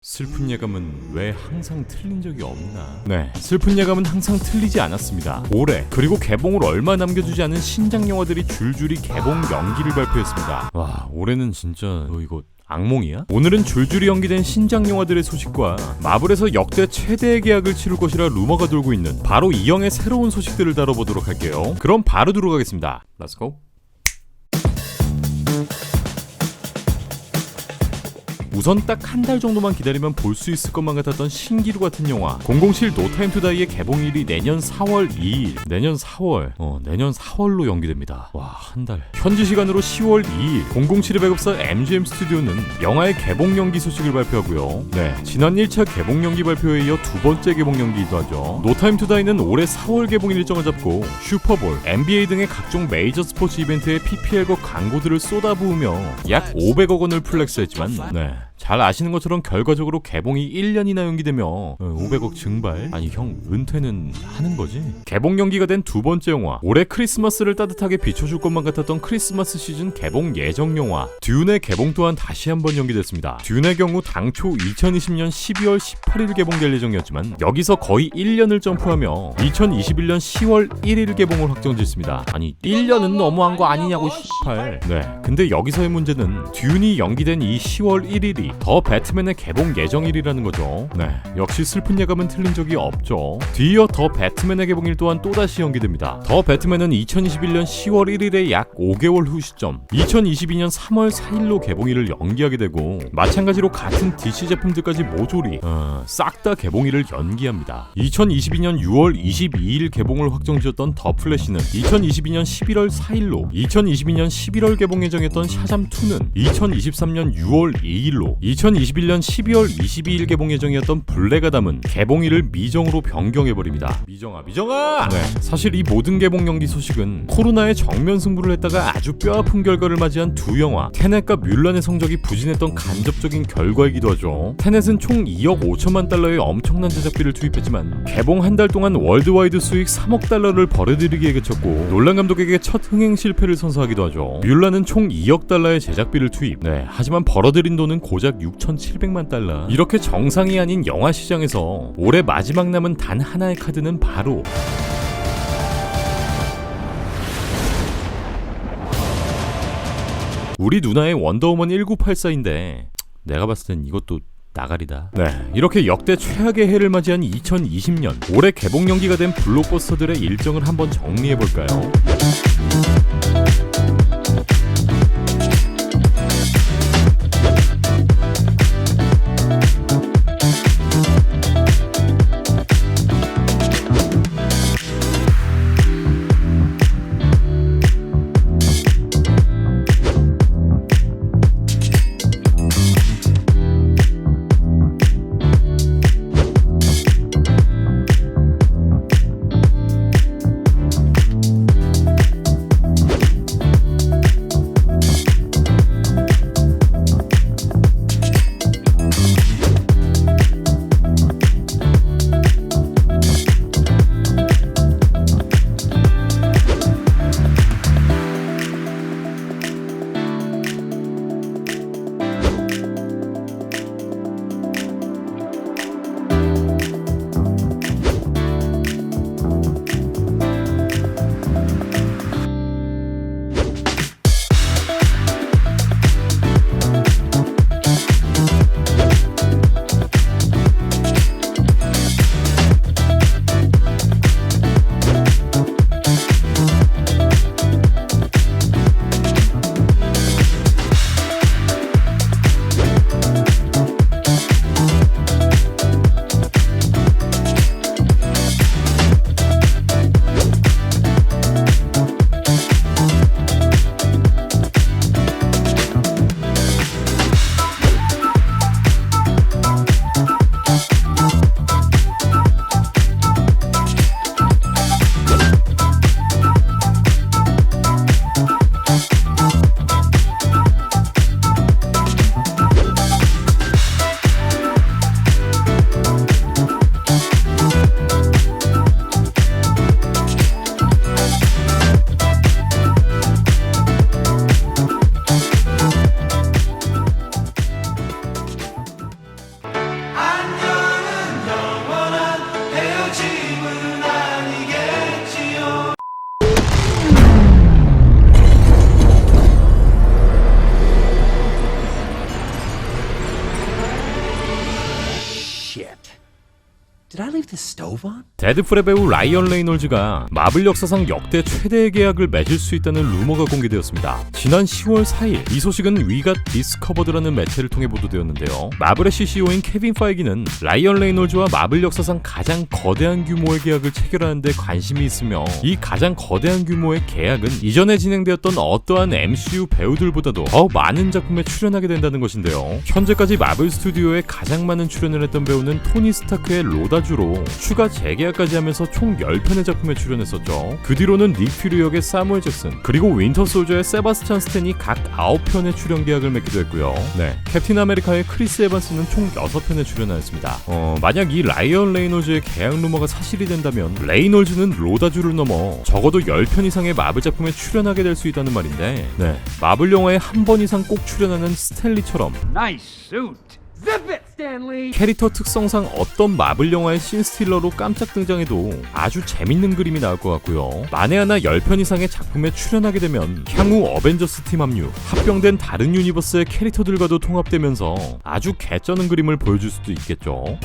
슬픈 예감은 왜 항상 틀린 적이 없나? 네, 슬픈 예감은 항상 틀리지 않았습니다. 올해 그리고 개봉을 얼마 남겨두지 않은 신작 영화들이 줄줄이 개봉 연기를 발표했습니다. 와, 올해는 진짜 이거 악몽이야? 오늘은 줄줄이 연기된 신작 영화들의 소식과 마블에서 역대 최대의 계약을 치를 것이라 루머가 돌고 있는 바로 이 영의 새로운 소식들을 다뤄보도록 할게요. 그럼 바로 들어가겠습니다. Let's go. 우선 딱 한 달 정도만 기다리면 볼 수 있을 것만 같았던 신기루 같은 영화 007 노 타임 투 다이의 개봉일이 내년 4월 2일 내년 4월로 연기됩니다. 와, 한 달. 현지 시간으로 10월 2일 007의 배급사 MGM 스튜디오는 영화의 개봉 연기 소식을 발표하고요. 네, 지난 1차 개봉 연기 발표에 이어 두 번째 개봉 연기이기도 하죠. 노 타임 투 다이는 올해 4월 개봉 일정을 잡고 슈퍼볼, NBA 등의 각종 메이저 스포츠 이벤트에 PPL과 광고들을 쏟아부으며 약 500억 원을 플렉스했지만 네, 잘 아시는 것처럼 결과적으로 개봉이 1년이나 연기되며 500억 증발? 아니 형 은퇴는 하는 거지? 개봉 연기가 된 두 번째 영화, 올해 크리스마스를 따뜻하게 비춰줄 것만 같았던 크리스마스 시즌 개봉 예정 영화 듄의 개봉 또한 다시 한번 연기됐습니다. 듄의 경우 당초 2020년 12월 18일 개봉될 예정이었지만 여기서 거의 1년을 점프하며 2021년 10월 1일 개봉을 확정짓습니다. 아니 1년은 너무한 거 아니냐고 씨발. 네, 근데 여기서의 문제는 듄이 연기된 이 10월 1일이 더 배트맨의 개봉 예정일이라는 거죠. 네, 역시 슬픈 예감은 틀린 적이 없죠. 뒤이어 더 배트맨의 개봉일 또한 또다시 연기됩니다. 더 배트맨은 2021년 10월 1일에 약 5개월 후 시점 2022년 3월 4일로 개봉일을 연기하게 되고 마찬가지로 같은 DC 제품들까지 모조리 싹 다 개봉일을 연기합니다. 2022년 6월 22일 개봉을 확정지었던 더 플래시는 2022년 11월 4일로 2022년 11월 개봉 예정이었던 샤잠2는 2023년 6월 2일로 2021년 12월 22일 개봉 예정이었던 블랙아담은 개봉일을 미정으로 변경해버립니다. 미정아! 네, 사실 이 모든 개봉 연기 소식은 코로나에 정면 승부를 했다가 아주 뼈아픈 결과를 맞이한 두 영화 테넷과 뮬란의 성적이 부진했던 간접적인 결과이기도 하죠. 테넷은 총 2억 5천만 달러의 엄청난 제작비를 투입했지만 개봉 한 달 동안 월드와이드 수익 3억 달러를 벌어들이기에 그쳤고 놀란 감독에게 첫 흥행 실패를 선사하기도 하죠. 뮬란은 총 2억 달러의 제작비를 투입. 네, 하지만 벌어들인 돈은 고작 6,700만 달러. 이렇게 정상이 아닌 영화 시장에서 올해 마지막 남은 단 하나의 카드는 바로 우리 누나의 원더우먼 1984인데 내가 봤을 땐 이것도 나가리다. 네, 이렇게 역대 최악의 해를 맞이한 2020년 올해 개봉 연기가 된 블록버스터들의 일정을 한번 정리해볼까요? Did I leave the stove on? 데드풀의 배우 라이언 레이놀즈가 마블 역사상 역대 최대의 계약을 맺을 수 있다는 루머가 공개되었습니다. 지난 10월 4일 이 소식은 위갓 디스커버드라는 매체를 통해 보도되었는데요. 마블의 CCO인 케빈 파이기는 라이언 레이놀즈와 마블 역사상 가장 거대한 규모의 계약을 체결하는 데 관심이 있으며 이 가장 거대한 규모의 계약은 이전에 진행되었던 어떠한 MCU 배우들보다도 더 많은 작품에 출연하게 된다는 것인데요. 현재까지 마블 스튜디오에 가장 많은 출연을 했던 배우는 토니 스타크의 로다주로 추가 재계약까지 하면서 총 10편의 작품에 출연했었죠. 그 뒤로는 닉 퓨리 역의 사무엘 잭슨 그리고 윈터 솔저의 세바스찬 스탠이 각 9편의 출연 계약을 맺기도 했고요. 네, 캡틴 아메리카의 크리스 에반스는 총 6편에 출연하였습니다. 만약 이 라이언 레이놀즈의 계약 루머가 사실이 된다면 레이놀즈는 로다주를 넘어 적어도 10편 이상의 마블 작품에 출연하게 될 수 있다는 말인데, 네, 마블 영화에 한 번 이상 꼭 출연하는 스탠리처럼 Nice suit. Zip it, Stanley. 캐릭터 특성상 어떤 마블 영화의 씬스틸러로 깜짝 등장해도 아주 재밌는 그림이 나올 것 같고요. 만에 하나 10편 이상의 작품에 출연하게 되면 향후 어벤져스 팀 합류, 합병된 다른 유니버스의 캐릭터들과도 통합되면서 아주 개쩌는 그림을 보여줄 수도 있겠죠.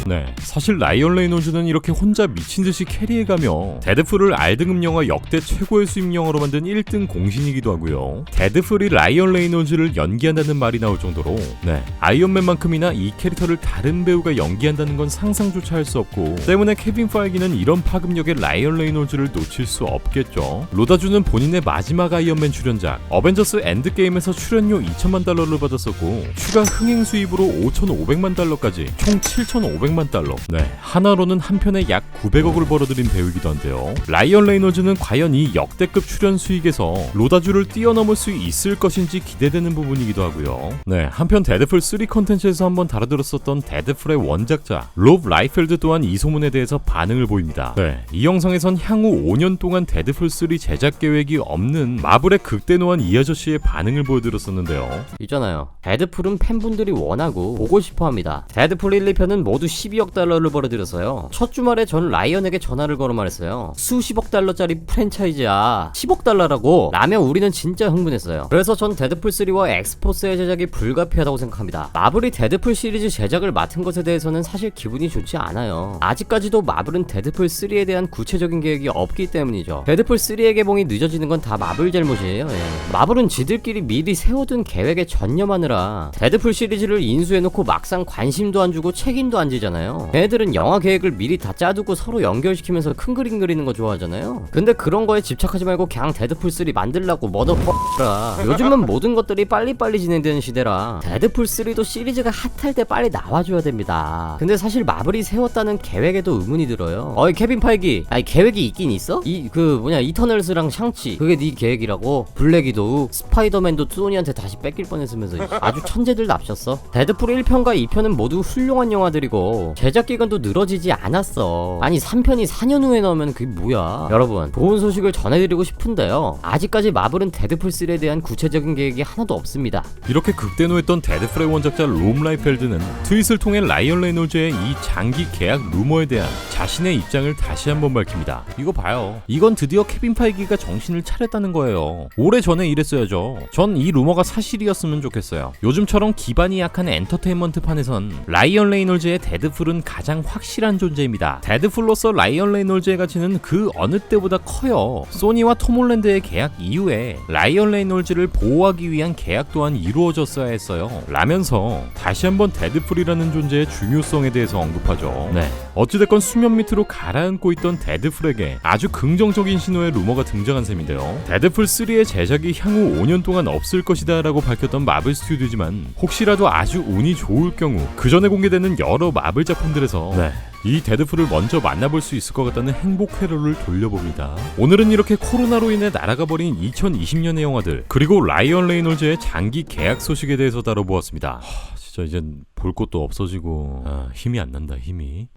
네, 사실 라이언 레이놀즈는 이렇게 혼자 미친듯이 캐리해가며 데드풀을 R등급 영화 역대 최고의 수입 영화로 만든 1등 공신이기도 하고요. 데드풀이 라이언 레이놀즈를 연기한다는 말이 나올 정도로, 네, 아이언맨만큼이나 이 캐릭터를 다른 배우가 연기한다는 건 상상조차 할 수 없고, 때문에 케빈 파이기는 이런 파급력의 라이언 레이놀즈를 놓칠 수 없겠죠. 로다주는 본인의 마지막 아이언맨 출연작 어벤져스 엔드게임에서 출연료 2천만 달러를 받았었고, 추가 흥행 수입으로 5,500만 달러까지 총 7,500만 달러. 네, 하나로는 한 편에 약 900억을 벌어들인 배우이기도 한데요. 라이언 레이놀즈는 과연 이 역대급 출연 수익에서 로다주를 뛰어넘을 수 있을 것인지 기대되는 부분이기도 하고요. 네, 한편 데드풀 3 컨텐츠에서 한번 다뤄들었었던 데드풀의 원작자 롭 라이펠드 또한 이 소문에 대해서 반응을 보입니다. 네, 이 영상에선 향후 5년 동안 데드풀 3 제작 계획이 없는 마블의 극대노한 이 아저씨의 반응을 보여드렸었는데요. 있잖아요. 데드풀은 팬분들이 원하고 보고 싶어합니다. 데드풀 1, 2편은 모두 12억 달러를 벌어들였어요. 첫 주말에 전 라이언에게 전화를 걸어 말했어요. 수십억 달러짜리 프랜차이즈야, 10억 달러라고 라면 우리는 진짜 흥분했어요. 그래서 전 데드풀 3와 엑스포스의 제작이 불가피하다고 생각합니다. 마블이 데드풀 시리즈 제작을 맡은 것에 대해서는 사실 기분이 좋지 않아요. 아직까지도 마블은 데드풀 3에 대한 구체적인 계획이 없기 때문이죠. 데드풀 3의 개봉이 늦어지는 건 다 마블 잘못이에요. 마블은 지들끼리 미리 세워둔 계획에 전념하느라 데드풀 시리즈를 인수해놓고 막상 관심도 안 주고 책임도 안 지잖아요. 걔네들은 영화 계획을 미리 다 짜두고 서로 연결시키면서 큰 그림 그리는 거 좋아하잖아요. 근데 그런 거에 집착하지 말고 그냥 데드풀 3 만들라고 머더퍼라. 요즘은 모든 것들이 빨리빨리 진행되는 시대라 데드풀 3도 시리즈가 핫할 때 빨리 나와줘야 됩니다. 근데 사실 마블이 세웠다는 계획에도 의문이 들어요. 어이 케빈 파이기, 아니 계획이 있긴 있어? 이터널스랑 샹치 그게 네 계획이라고? 블랙 위도우, 스파이더맨도 소니한테 다시 뺏길 뻔했으면서 아주 천재들 납셨어. 데드풀 1편과 2편은 모두 훌륭한 영화들이고 제작 기간도 늘어지지 않았어. 아니 3편이 4년 후에 나오면 그게 뭐야. 여러분, 좋은 소식을 전해드리고 싶은데요, 아직까지 마블은 데드풀 3에 대한 구체적인 계획이 하나도 없습니다. 이렇게 극대노했던 데드풀의 원작자 롬 라이펠드는 트윗을 통해 라이언 레이놀즈의 이 장기 계약 루머에 대한 자신의 입장을 다시 한번 밝힙니다. 이거 봐요, 이건 드디어 케빈 파이기가 정신을 차렸다는 거예요. 오래전에 이랬어야죠. 전 이 루머가 사실이었으면 좋겠어요. 요즘처럼 기반이 약한 엔터테인먼트 판에선 라이언 레이놀즈의 데드풀은 가장 확실한 존재입니다. 데드풀로서 라이언 레이놀즈의 가치는 그 어느 때보다 커요. 소니와 톰 홀랜드의 계약 이후에 라이언 레이놀즈를 보호하기 위한 계약 또한 이루어졌어야 했어요 라면서 다시 한번 데드풀이라는 존재의 중요성에 대해서 언급하죠. 네, 어찌됐건 수면 밑으로 가라앉고 있던 데드풀에게 아주 긍정적인 신호의 루머가 등장한 셈인데요. 데드풀 3의 제작이 향후 5년 동안 없을 것이다 라고 밝혔던 마블 스튜디오지만, 혹시라도 아주 운이 좋을 경우 그 전에 공개되는 여러 마블 작품들에서 이 데드풀을 먼저 만나볼 수 있을 것 같다는 행복 회로를 돌려봅니다. 오늘은 이렇게 코로나로 인해 날아가 버린 2020년의 영화들, 그리고 라이언 레이놀즈의 장기 계약 소식에 대해서 다뤄보았습니다. 진짜 이젠 볼 것도 없어지고 힘이 안 난다, 힘이.